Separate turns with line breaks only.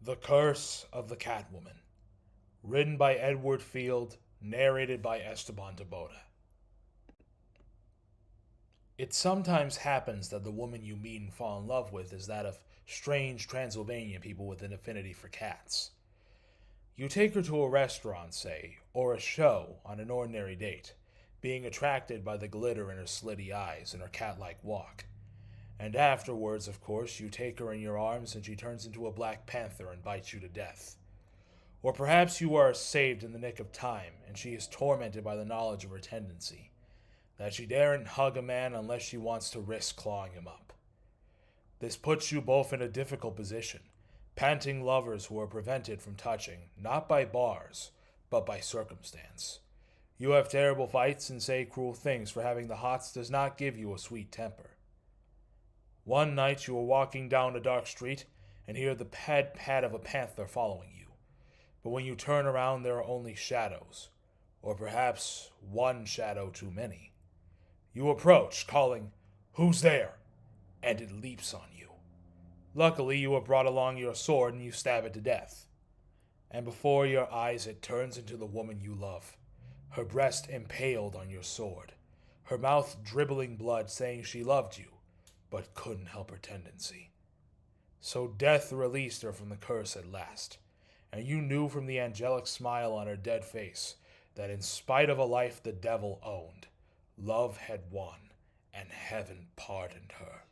The Curse of the Catwoman, written by Edward Field, narrated by Esteban Taboda. It sometimes happens that the woman you meet and fall in love with is that of strange Transylvanian people with an affinity for cats. You take her to a restaurant, say, or a show on an ordinary date, being attracted by the glitter in her slitty eyes and her cat like walk. And afterwards, of course, you take her in your arms and she turns into a black panther and bites you to death. Or perhaps you are saved in the nick of time and she is tormented by the knowledge of her tendency, that she daren't hug a man unless she wants to risk clawing him up. This puts you both in a difficult position, panting lovers who are prevented from touching, not by bars, but by circumstance. You have terrible fights and say cruel things for having the hots does not give you a sweet temper. One night you are walking down a dark street and hear the pad pad of a panther following you. But when you turn around, there are only shadows, or perhaps one shadow too many. You approach, calling, "Who's there?" and it leaps on you. Luckily, you have brought along your sword and you stab it to death. And before your eyes, it turns into the woman you love, her breast impaled on your sword, her mouth dribbling blood, saying she loved you, but couldn't help her tendency. So death released her from the curse at last, and you knew from the angelic smile on her dead face that in spite of a life the devil owned, love had won, and heaven pardoned her.